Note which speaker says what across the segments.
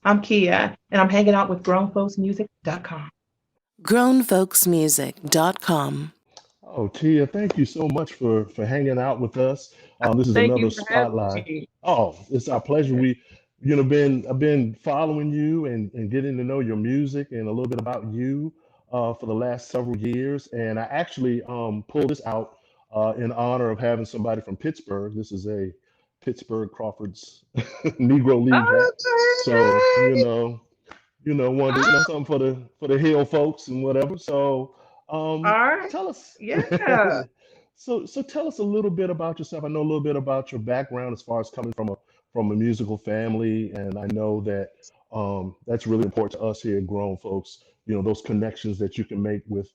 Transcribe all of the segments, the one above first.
Speaker 1: I'm Kia, and I'm hanging out with grownfolksmusic.com.
Speaker 2: grownfolksmusic.com.
Speaker 3: Oh, Tia, thank you so much for hanging out with us. This is
Speaker 1: Thank
Speaker 3: another
Speaker 1: you for having
Speaker 3: spotlight.
Speaker 1: me.
Speaker 3: Oh, it's our pleasure. I've been following you and getting to know your music and a little bit about you for the last several years. And I actually pulled this out in honor of having somebody from Pittsburgh. This is a Pittsburgh Crawford's Negro League hat. So,
Speaker 1: Okay.
Speaker 3: wanted to,
Speaker 1: Oh,
Speaker 3: something for the Hill folks and whatever. So,
Speaker 1: all right.
Speaker 3: tell us.
Speaker 1: Yeah.
Speaker 3: So tell us a little bit about yourself. I know a little bit about your background as far as coming from a musical family, and I know that that's really important to us here at Grown Folks. Those connections that you can make with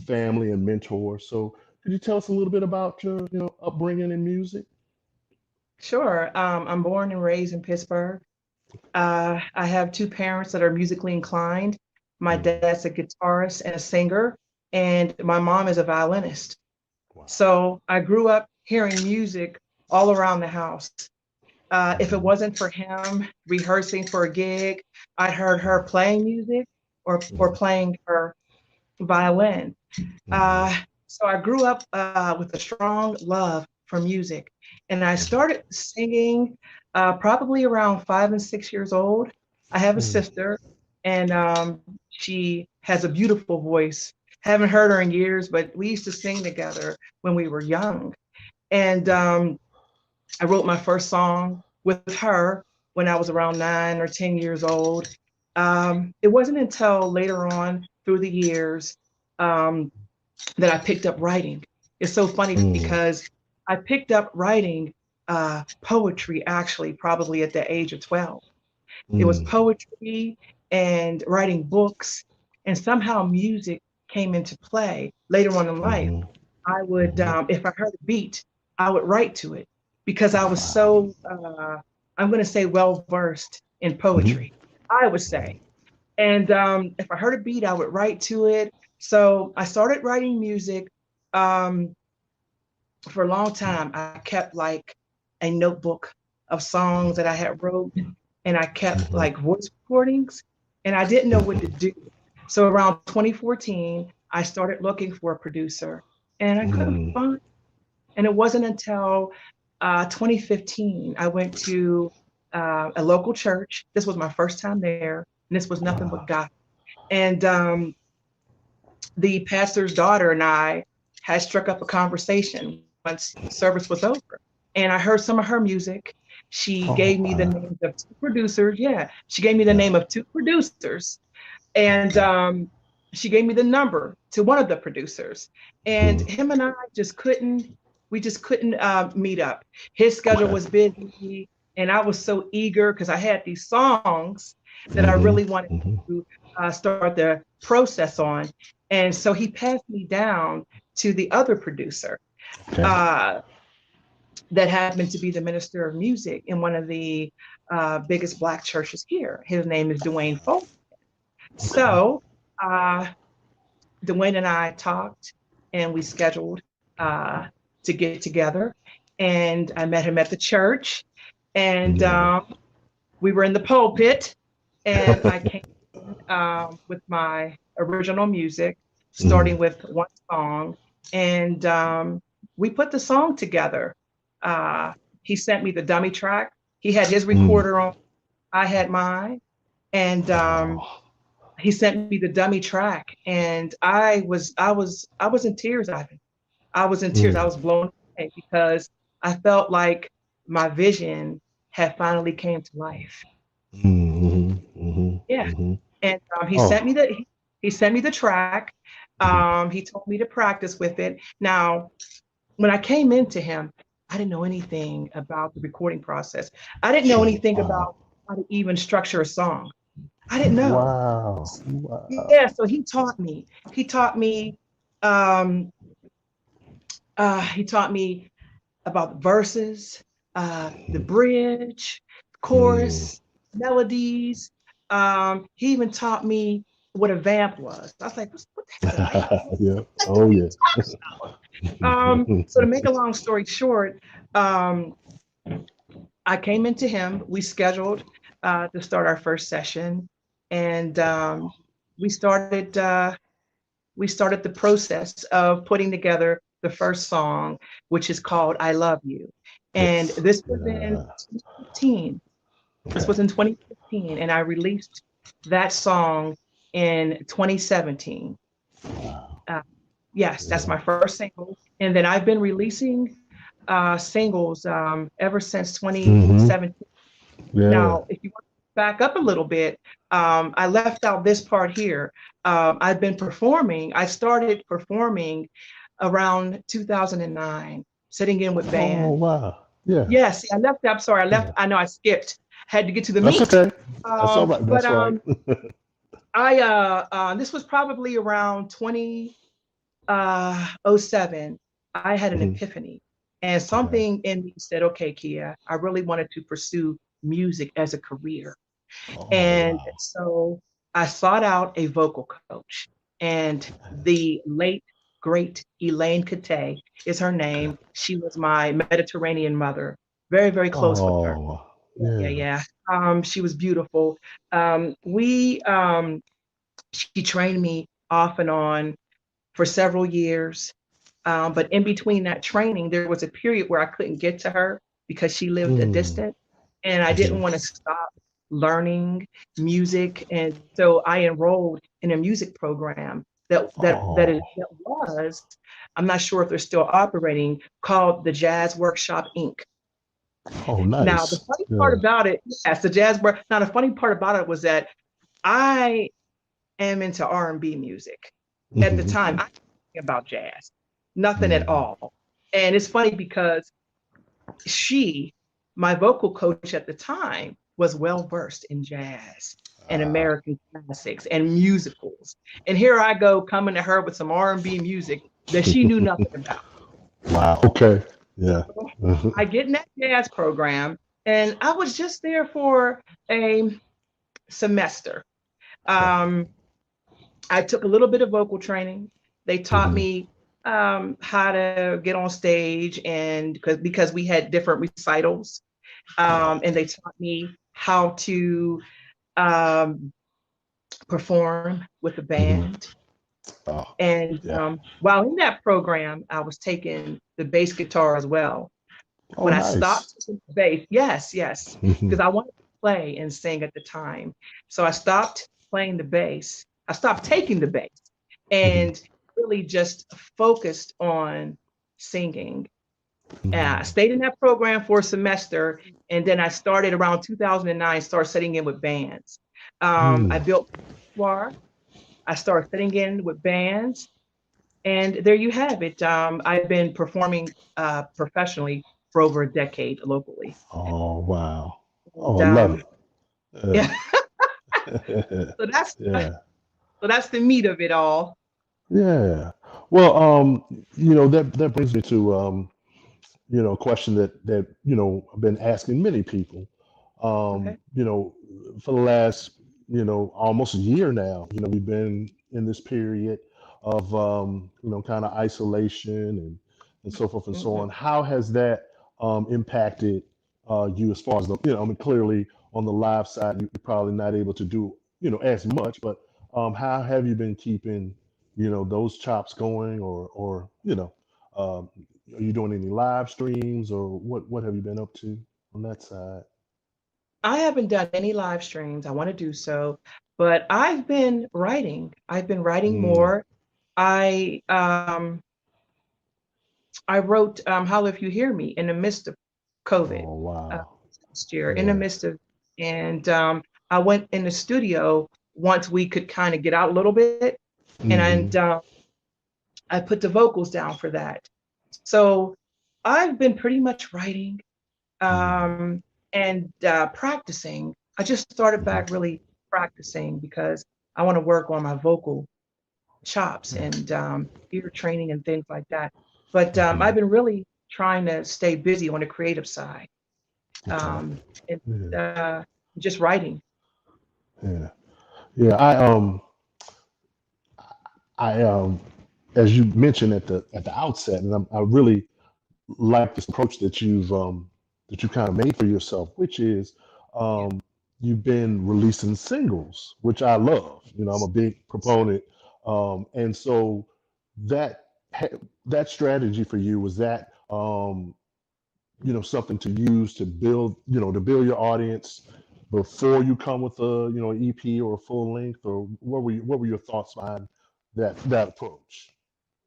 Speaker 3: family and mentors. So could you tell us a little bit about your upbringing in music?
Speaker 1: Sure. I'm born and raised in Pittsburgh. I have two parents that are musically inclined. My
Speaker 3: Mm,
Speaker 1: dad's a guitarist and a singer, and my mom is a violinist.
Speaker 3: wow.
Speaker 1: So I grew up hearing music all around the house. If it
Speaker 3: Mhm,
Speaker 1: wasn't for him rehearsing for a gig, I heard her playing music or
Speaker 3: mhm,
Speaker 1: playing her violin.
Speaker 3: mhm,
Speaker 1: Uh, so I grew up with a strong love for music. And I started singing probably around 5 and 6 years old. I have a
Speaker 3: mhm,
Speaker 1: sister, and she has a beautiful voice. Haven't heard her in years, but we used to sing together when we were young. And I wrote my first song with her when I was around 9 or 10 years old. It wasn't until later on through the years um, that I picked up writing. It's so funny
Speaker 3: mhm,
Speaker 1: because I picked up writing poetry actually probably at the age of 12. It was
Speaker 3: mhm,
Speaker 1: poetry and writing books, and somehow music came into play later on in life.
Speaker 3: mhm,
Speaker 1: I would,
Speaker 3: mhm.
Speaker 1: if I heard a beat, I would write to it because I was
Speaker 3: Wow.
Speaker 1: so, I'm going to say, well versed in
Speaker 3: Mhm,
Speaker 1: poetry, I would say. And if I heard a beat, I would write to it. So I started writing music um, for a long time. I kept like a notebook of songs that I had wrote, and I kept
Speaker 3: mhm,
Speaker 1: like voice recordings, and I didn't know what to
Speaker 3: mhm,
Speaker 1: do. So around 2014, I started looking for a producer, and I couldn't
Speaker 3: mhm,
Speaker 1: find. And it wasn't until 2015 I went to a local church. This was my first time there, and this was nothing but
Speaker 3: wow.
Speaker 1: God. And the pastor's daughter and I had struck up a conversation once service was over. And I heard some of her music. She gave
Speaker 3: Oh,
Speaker 1: me the
Speaker 3: wow.
Speaker 1: names of two producers. Yeah, she gave me the
Speaker 3: Yeah.
Speaker 1: name of two producers. And she gave me the number to one of the producers. And
Speaker 3: Mhm.
Speaker 1: him and I we just couldn't meet up. His schedule
Speaker 3: Okay.
Speaker 1: was busy, and I was so eager because I had these songs that I
Speaker 3: Hmm.
Speaker 1: really wanted
Speaker 3: Hmm.
Speaker 1: to start the process on. And so he passed me down to the other producer
Speaker 3: Okay.
Speaker 1: uh, that happened to be the minister of music in one of the biggest Black churches here. His name is Dwayne Folk.
Speaker 3: Okay.
Speaker 1: So uh, Dwayne and I talked and we scheduled to get together. And I met him at the church, and
Speaker 3: Yeah.
Speaker 1: we were in the pulpit. And I came with my original music, starting
Speaker 3: Hmm.
Speaker 1: with one song, and we put the song together. Uh, he sent me the dummy track. He had his
Speaker 3: Mm.
Speaker 1: recorder on, I had mine, and
Speaker 3: Wow.
Speaker 1: he sent me the dummy track, and I was in tears, Ivan. I was in tears. I
Speaker 3: Mm.
Speaker 1: was blown away because I felt like my vision had finally came to life.
Speaker 3: Hmm. Hmm.
Speaker 1: Yeah.
Speaker 3: Hmm.
Speaker 1: And
Speaker 3: Oh.
Speaker 1: he sent me the track.
Speaker 3: Mhm.
Speaker 1: He told me to practice with it. Now, when I came into him, I didn't know anything about the recording process. I didn't know anything
Speaker 3: Wow.
Speaker 1: about how to even structure a song. I didn't know.
Speaker 3: Wow. Wow.
Speaker 1: Yeah, so he taught me. He taught me. Um, he taught me about the verses, the bridge,
Speaker 3: Mm.
Speaker 1: chorus, melodies. He even taught me what a vamp was. I was like, what the heck's a vamp?
Speaker 3: Yeah.
Speaker 1: What
Speaker 3: Oh,
Speaker 1: are you
Speaker 3: yeah.
Speaker 1: talking about? So to make a long story short, um, I came into him. We scheduled. to start our first session, and we started we started the process of putting together the first song, which is called "I Love You," and
Speaker 3: Yes.
Speaker 1: this was in
Speaker 3: Yeah.
Speaker 1: 2015. This was
Speaker 3: Okay.
Speaker 1: in 2015, and I released that song in 2017.
Speaker 3: Wow.
Speaker 1: Uh, yes, that's
Speaker 3: Yeah.
Speaker 1: my first single, and then I've been releasing singles ever since
Speaker 3: Hmm.
Speaker 1: 2017.
Speaker 3: Yeah.
Speaker 1: Now, if you want to back up a little bit, I left out this part here. I've been performing. I started performing around 2009, sitting in with
Speaker 3: Oh,
Speaker 1: bands.
Speaker 3: wow. Yeah.
Speaker 1: Yes, I left. I'm sorry, I left.
Speaker 3: Yeah.
Speaker 1: I know I skipped. Had to get to the
Speaker 3: That's
Speaker 1: meat.
Speaker 3: okay. That's all right.
Speaker 1: But
Speaker 3: That's all right.
Speaker 1: I this was probably around 2007. I had an
Speaker 3: Hmm.
Speaker 1: epiphany, and
Speaker 3: Okay.
Speaker 1: something in me said, "Okay, Kia, I really wanted to pursue music as a career."
Speaker 3: Oh,
Speaker 1: And
Speaker 3: wow.
Speaker 1: so I sought out a vocal coach, and the late, great Elaine Kate is her
Speaker 3: Okay.
Speaker 1: name. She was my Mediterranean mother, very, very close with her.
Speaker 3: Oh,
Speaker 1: Yeah, yeah,
Speaker 3: yeah.
Speaker 1: yeah. She was beautiful. She trained me off and on for several years. But in between that training, there was a period where I couldn't get to her because she lived a
Speaker 3: Mm.
Speaker 1: distance, and I
Speaker 3: Hmm.
Speaker 1: didn't want to stop learning music. And so I enrolled in a music program
Speaker 3: Oh,
Speaker 1: that was, I'm not sure if they're still operating, called the Jazz Workshop Inc.
Speaker 3: oh,
Speaker 1: Now, the
Speaker 3: nice.
Speaker 1: funny part
Speaker 3: Yeah.
Speaker 1: about it, yes, the jazz work. Now, the funny part about it was that I am into R&B music. At the
Speaker 3: Hmm.
Speaker 1: time, I didn't know about jazz, nothing at
Speaker 3: Hmm.
Speaker 1: all. And it's funny because she, my vocal coach at the time, was well versed in jazz and
Speaker 3: Ah,
Speaker 1: American classics and musicals. And here I go coming to her with some R&B music that she knew nothing about.
Speaker 3: wow. Okay. Yeah.
Speaker 1: So I get in that jazz program, and I was just there for a semester.
Speaker 3: Okay.
Speaker 1: Um, I took a little bit of vocal training. They taught
Speaker 3: Hmm.
Speaker 1: me how to get on stage, and because we had different recitals, and they taught me how to um, perform with the
Speaker 3: Hmm.
Speaker 1: band.
Speaker 3: Oh,
Speaker 1: And
Speaker 3: yeah.
Speaker 1: while in that program, I was taking the bass guitar as well.
Speaker 3: Oh,
Speaker 1: When I
Speaker 3: nice.
Speaker 1: stopped taking the bass, yes, yes,
Speaker 3: Hmm.
Speaker 1: because I wanted to play and sing at the time. So I stopped playing the bass. I stopped taking the bass
Speaker 3: Hmm.
Speaker 1: and really just focused on singing. I
Speaker 3: Hmm.
Speaker 1: stayed in that program for a semester, and then I started around 2009, started setting in with bands. I
Speaker 3: Mm.
Speaker 1: built repertoire. I started setting in with bands, and there you have it. I've been performing professionally for over a decade locally.
Speaker 3: Oh, wow. Oh,
Speaker 1: And
Speaker 3: I love it.
Speaker 1: yeah, so
Speaker 3: Yeah.
Speaker 1: that's the meat of it all.
Speaker 3: Yeah. Well, you know, that brings me to a question that I've been asking many people.
Speaker 1: Okay.
Speaker 3: You know, for the last, almost a year now, we've been in this period of kind of isolation and so forth and so
Speaker 1: Mhm.
Speaker 3: on. How has that impacted you as far as I mean, clearly on the live side, you're probably not able to do, as much, but how have you been keeping, those chops going or um, are you doing any live streams or what have you been up to on that side?
Speaker 1: I haven't done any live streams. I want to do so, but I've been writing. I've been writing
Speaker 3: Mm.
Speaker 1: more. I I wrote "How If You Hear Me" in the midst of COVID
Speaker 3: Oh,
Speaker 1: uh,
Speaker 3: wow.
Speaker 1: last year. In the
Speaker 3: Yeah.
Speaker 1: midst of, and I went in the studio once we could kind of get out a little bit, and
Speaker 3: Hmm.
Speaker 1: I put the vocals down for that. So I've been pretty much writing
Speaker 3: Hmm.
Speaker 1: and practicing. I just started
Speaker 3: Hmm.
Speaker 1: back really practicing because I want to work on my vocal chops
Speaker 3: Yeah.
Speaker 1: and ear training and things like that. But
Speaker 3: Hmm.
Speaker 1: I've been really trying to stay busy on the creative side
Speaker 3: Okay.
Speaker 1: um, and
Speaker 3: Yeah.
Speaker 1: uh, just writing.
Speaker 3: Yeah. Yeah. I as you mentioned at the outset, and I really like this approach that you kind of made for yourself, which is
Speaker 1: Yeah.
Speaker 3: you've been releasing singles, which I love. You know, I'm a big proponent. And so that that strategy for you was that you know, something to use to build, you know, to build your audience before you come with a, you know, an EP or a full length, or what were your thoughts behind that approach?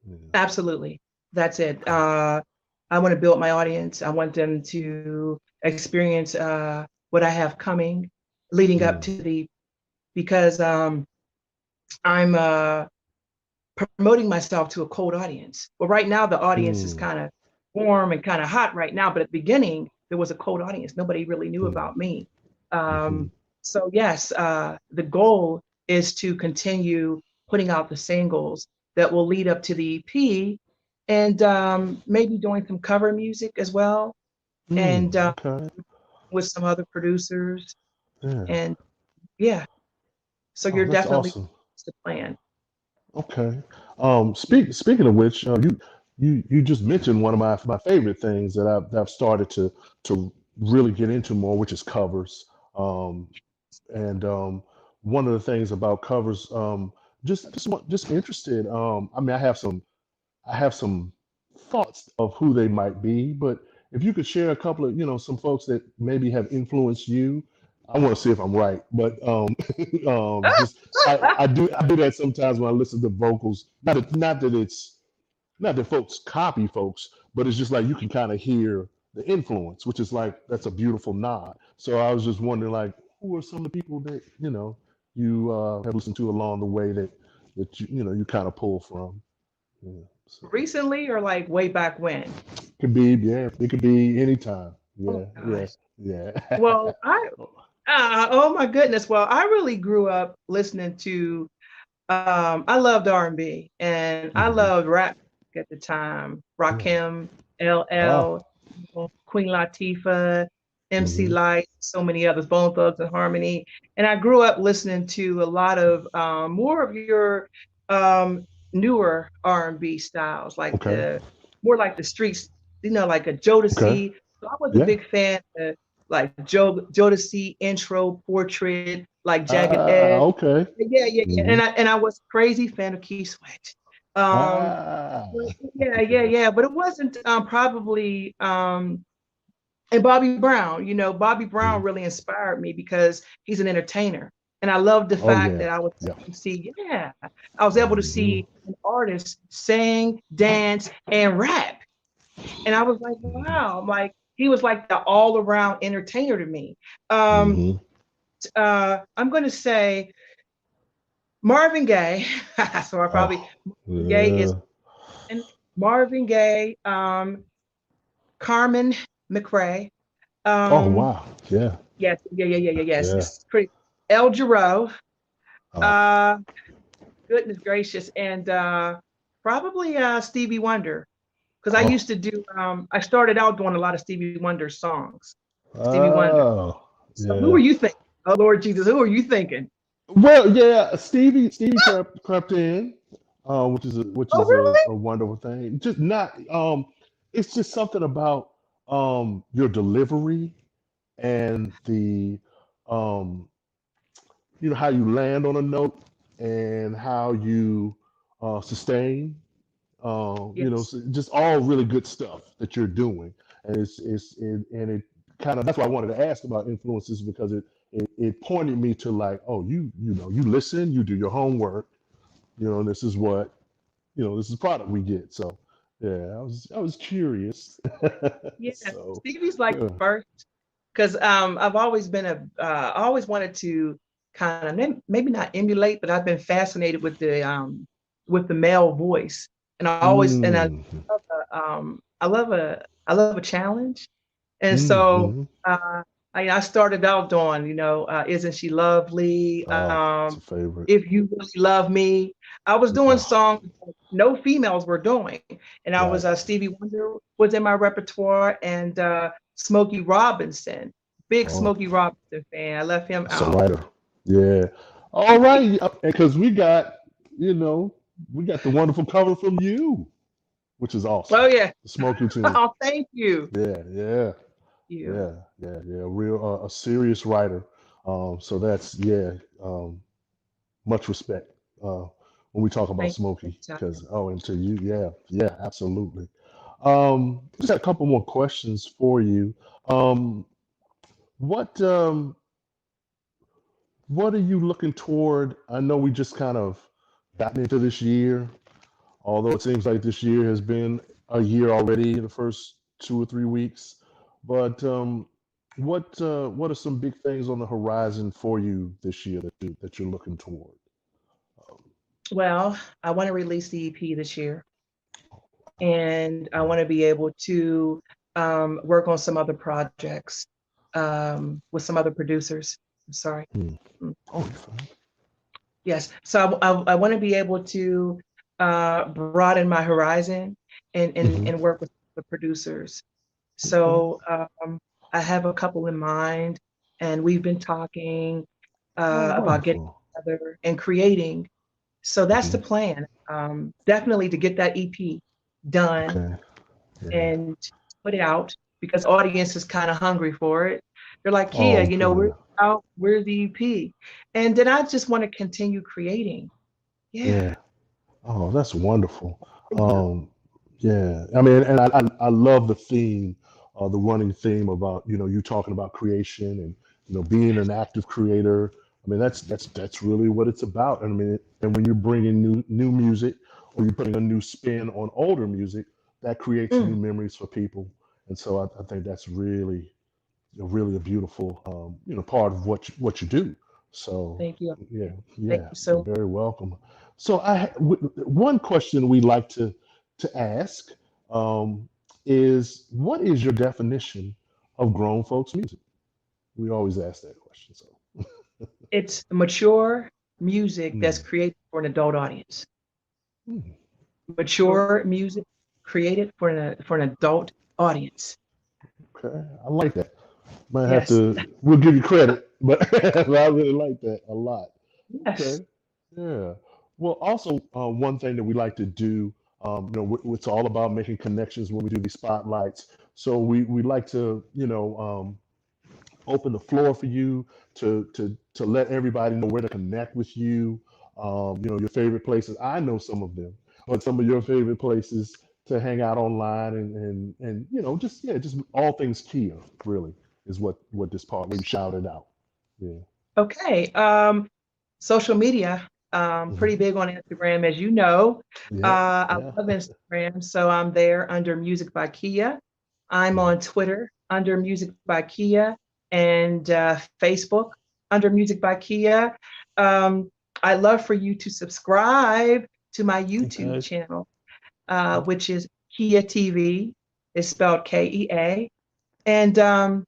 Speaker 3: Yeah.
Speaker 1: Absolutely. That's it.
Speaker 3: Okay.
Speaker 1: I want to build my audience. I want them to experience what I have coming leading up
Speaker 3: Mm,
Speaker 1: to because I'm promoting myself to a cold audience. Well, right now the audience is
Speaker 3: mm,
Speaker 1: kind of warm and kind of hot right now, but at the beginning there was a cold audience. Nobody really knew
Speaker 3: mm,
Speaker 1: about me.
Speaker 3: mm-hmm,
Speaker 1: So yes, the goal is to continue putting out the singles that will lead up to the EP, and maybe doing some cover music as well, and
Speaker 3: okay.
Speaker 1: with some other producers.
Speaker 3: Yeah.
Speaker 1: And yeah, so
Speaker 3: Oh,
Speaker 1: you're
Speaker 3: that's
Speaker 1: definitely
Speaker 3: awesome.
Speaker 1: the plan.
Speaker 3: Okay. Speaking of which, you just mentioned one of my favorite things that I've started to really get into more, which is covers. Um, and one of the things about covers, just interested. I mean, I have some thoughts of who they might be, but if you could share a couple of, you know, some folks that maybe have influenced you. I want to see if I'm right, but just I do that sometimes when I listen to vocals. Not that folks copy folks, but it's just like you can kind of hear the influence, which is like that's a beautiful nod. So I was just wondering, like, who are some of the people that you have listened to along the way that you kind of pull from? Yeah, so.
Speaker 1: Recently or like way back when?
Speaker 3: Could be, yeah. It could be anytime.
Speaker 1: Oh
Speaker 3: Yeah, yeah,
Speaker 1: gosh.
Speaker 3: yeah.
Speaker 1: Well, oh my goodness. Well, I really grew up listening to I loved R&B and I
Speaker 3: Hmm.
Speaker 1: loved rap at the time.
Speaker 3: Yeah.
Speaker 1: Rakim,
Speaker 3: Oh.
Speaker 1: LL, Queen Latifah, MC
Speaker 3: Hmm.
Speaker 1: Light, so many others, Bone Thugs and Harmony. And I grew up listening to a lot of more of your newer R&B styles, like
Speaker 3: Okay.
Speaker 1: the more like the streets, like a
Speaker 3: Okay.
Speaker 1: Jodeci. So I was a
Speaker 3: Yeah.
Speaker 1: big fan of like Jodeci intro, Portrait, like Jagged
Speaker 3: Ah.
Speaker 1: Edge.
Speaker 3: Okay.
Speaker 1: Yeah.
Speaker 3: Hmm.
Speaker 1: And I was crazy fan of Key Sweat. Um,
Speaker 3: Ah.
Speaker 1: yeah. But it wasn't probably and Bobby Brown. Bobby Brown
Speaker 3: Mhm.
Speaker 1: really inspired me because he's an entertainer. And I love the
Speaker 3: Oh
Speaker 1: fact
Speaker 3: yeah.
Speaker 1: that
Speaker 3: Yeah.
Speaker 1: I was able to
Speaker 3: Hmm.
Speaker 1: see an artist sing, dance, and rap. And I was like,
Speaker 3: Hmm.
Speaker 1: wow, like he was like the all-around entertainer to me. Um,
Speaker 3: Hmm.
Speaker 1: I'm gonna say Marvin Gaye. So I probably
Speaker 3: Oh.
Speaker 1: Gaye is
Speaker 3: Yeah.
Speaker 1: and Marvin Gaye, Carmen McRae.
Speaker 3: Oh
Speaker 1: Um,
Speaker 3: wow. Yeah.
Speaker 1: yes.
Speaker 3: Yeah.
Speaker 1: It's pretty El Giro.
Speaker 3: Oh.
Speaker 1: Uh, Goodness gracious, and probably Stevie Wonder, because I
Speaker 3: Oh.
Speaker 1: used to do. I started out doing a lot of Stevie Wonder songs. Stevie Wonder.
Speaker 3: Oh.
Speaker 1: So who are
Speaker 3: Yeah.
Speaker 1: you thinking? Oh Lord Jesus, who are you thinking?
Speaker 3: Well, yeah. Stevie crept in, which is
Speaker 1: Oh really?
Speaker 3: a wonderful thing. Just not. It's just something about your delivery and the um how you land on a note and how you sustain.
Speaker 1: Yes.
Speaker 3: So just all really good stuff that you're doing, and and it kind of that's why I wanted to ask about influences because it pointed me to like, oh, you listen, you do your homework, and this is what this is product we get. So yeah, I was curious.
Speaker 1: Yeah.
Speaker 3: So
Speaker 1: Stevie's like
Speaker 3: yeah.
Speaker 1: the first. Because I've always been I always wanted to kind of maybe not emulate, but I've been fascinated with the male voice, and
Speaker 3: Mm,
Speaker 1: I love a challenge, and so
Speaker 3: mm-hmm.
Speaker 1: I started out doing Isn't She Lovely?
Speaker 3: Oh, it's a favorite.
Speaker 1: If You Really Love Me. I was doing
Speaker 3: Oh,
Speaker 1: songs no females were doing, and I was
Speaker 3: right.
Speaker 1: Stevie Wonder was in my repertoire, and Smokey Robinson, big
Speaker 3: Oh,
Speaker 1: Smokey Robinson fan. I left him
Speaker 3: it's a
Speaker 1: out.
Speaker 3: writer. Yeah. All right. Because you know, we got the wonderful cover from you, which is awesome.
Speaker 1: Oh yeah.
Speaker 3: The Smoky Tune.
Speaker 1: Oh, thank you.
Speaker 3: Yeah, yeah,
Speaker 1: You.
Speaker 3: yeah, yeah, yeah. A serious writer. So that's yeah, much respect when we talk about
Speaker 1: Thank
Speaker 3: Smokey,
Speaker 1: you.
Speaker 3: because and to you, yeah, yeah, absolutely. Just got a couple more questions for you. Um, what what are you looking toward? I know we just kind of gotten into this year, although it seems like this year has been a year already in the first 2 or 3 weeks. But what are some big things on the horizon for you this year that you're looking toward? Um,
Speaker 1: Well, I want to release the EP this year, and I
Speaker 3: okay.
Speaker 1: want to be able to work on some other projects with some other producers. I'm sorry.
Speaker 3: Hmm.
Speaker 1: Mm.
Speaker 3: Oh, you're fine.
Speaker 1: Yes. So I want to be able to broaden my horizon
Speaker 3: Hmm.
Speaker 1: and work with the producers.
Speaker 3: Okay.
Speaker 1: So I have a couple in mind, and we've been talking
Speaker 3: Oh,
Speaker 1: about getting
Speaker 3: wonderful.
Speaker 1: together and creating. So that's the
Speaker 3: Hmm.
Speaker 1: plan. Definitely to get that EP done
Speaker 3: Okay. Yeah.
Speaker 1: and put it out because audience is kind of hungry for it. They're like, Kia,
Speaker 3: Oh,
Speaker 1: we're
Speaker 3: good.
Speaker 1: out, we're the EP. And then I just want to continue creating.
Speaker 3: Yeah.
Speaker 1: Yeah.
Speaker 3: Oh, that's wonderful.
Speaker 1: For you.
Speaker 3: Um, yeah, I mean, and I love the theme, the running theme about, you talking about creation and, being an active creator. I mean, that's really what it's about. And I mean, and when you're bringing new music or you're putting a new spin on older music, that creates new
Speaker 1: Mm,
Speaker 3: memories for people. And so I think that's really a beautiful, part of what you do. So
Speaker 1: thank you.
Speaker 3: yeah,
Speaker 1: Thank
Speaker 3: yeah,
Speaker 1: you
Speaker 3: you're
Speaker 1: so
Speaker 3: very welcome. So one question we like to ask is, what is your definition of grown folks music? We always ask that question. So
Speaker 1: It's mature music that's
Speaker 3: mm,
Speaker 1: created for an adult audience.
Speaker 3: mm, okay,
Speaker 1: Mature music created for an adult audience.
Speaker 3: okay, I like that. Might have
Speaker 1: Yes.
Speaker 3: we'll give you credit, but I really like that a lot.
Speaker 1: Yes.
Speaker 3: Okay. Yeah. Well, also, one thing that we like to do, it's all about making connections when we do these spotlights. So we like to, open the floor for you to let everybody know where to connect with you. Your favorite places. I know some of them, but some of your favorite places to hang out online and just yeah, just all things Kia really is what this part where you shout it out. Yeah.
Speaker 1: Okay. Social media. Pretty
Speaker 3: Hmm.
Speaker 1: big on Instagram, as you know.
Speaker 3: Yeah.
Speaker 1: I
Speaker 3: Yeah.
Speaker 1: love Instagram, so I'm there under Music by Kia. I'm
Speaker 3: Yeah.
Speaker 1: on Twitter under Music by Kia and Facebook under Music by Kia. Um, I'd love for you to subscribe to my YouTube
Speaker 3: Okay.
Speaker 1: channel, which is Kia TV. It's spelled KEA. And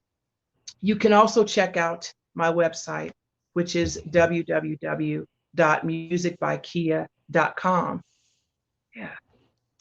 Speaker 1: you can also check out my website, which is www.musicbykia.com. Yeah.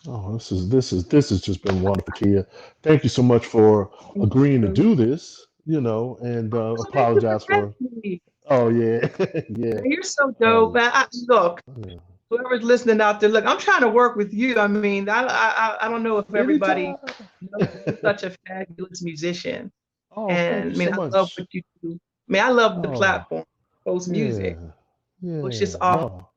Speaker 3: Oh, this has just been wonderful, Kia. Thank you so much for
Speaker 1: Thank
Speaker 3: agreeing to
Speaker 1: you.
Speaker 3: do this, and
Speaker 1: Oh, thank you for
Speaker 3: apologize
Speaker 1: having
Speaker 3: for.
Speaker 1: me.
Speaker 3: Oh yeah, yeah.
Speaker 1: You're so
Speaker 3: Oh
Speaker 1: dope. Look,
Speaker 3: yeah.
Speaker 1: whoever's listening out there, look, I'm trying to work with you. I mean, I don't know if everybody
Speaker 3: Anytime.
Speaker 1: knows you're such a fabulous musician.
Speaker 3: Oh, thank
Speaker 1: And
Speaker 3: you
Speaker 1: I mean,
Speaker 3: so
Speaker 1: I love
Speaker 3: much.
Speaker 1: what you do. I mean, I love the
Speaker 3: Oh
Speaker 1: platform, post music,
Speaker 3: yeah,
Speaker 1: which is
Speaker 3: yeah.
Speaker 1: awesome.
Speaker 3: No,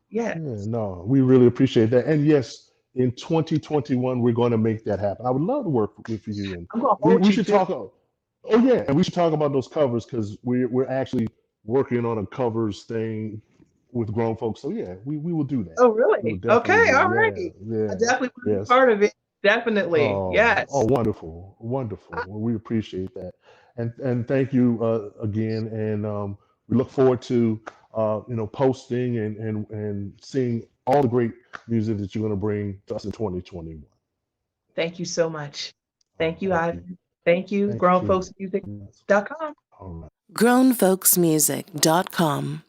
Speaker 1: Yeah.
Speaker 3: yeah, no. We really appreciate that. And yes, in 2021, we're going to make that happen. I would love to work with you, and
Speaker 1: I'm gonna
Speaker 3: we
Speaker 1: hold
Speaker 3: we
Speaker 1: you
Speaker 3: should
Speaker 1: to
Speaker 3: talk. Oh yeah, and we should talk about those covers because we're actually working on a covers thing with grown folks. So yeah, we will do that.
Speaker 1: Oh,
Speaker 3: We will
Speaker 1: really?
Speaker 3: definitely
Speaker 1: Okay,
Speaker 3: do.
Speaker 1: all
Speaker 3: Yeah,
Speaker 1: right. I
Speaker 3: yeah,
Speaker 1: definitely want to be
Speaker 3: yes.
Speaker 1: part of it. Definitely.
Speaker 3: Oh,
Speaker 1: Yes.
Speaker 3: wonderful, wonderful. Well, we appreciate that, and thank you again. And we look forward to posting and seeing all the great music that you're going to bring to us in 2021.
Speaker 1: Thank you so much.
Speaker 3: Oh,
Speaker 1: Thank you,
Speaker 3: thank you,
Speaker 1: Ivan. Thank you,
Speaker 3: thank you, Kia. Yes.
Speaker 1: grownfolksmusic.com.
Speaker 3: All right.
Speaker 2: grownfolksmusic.com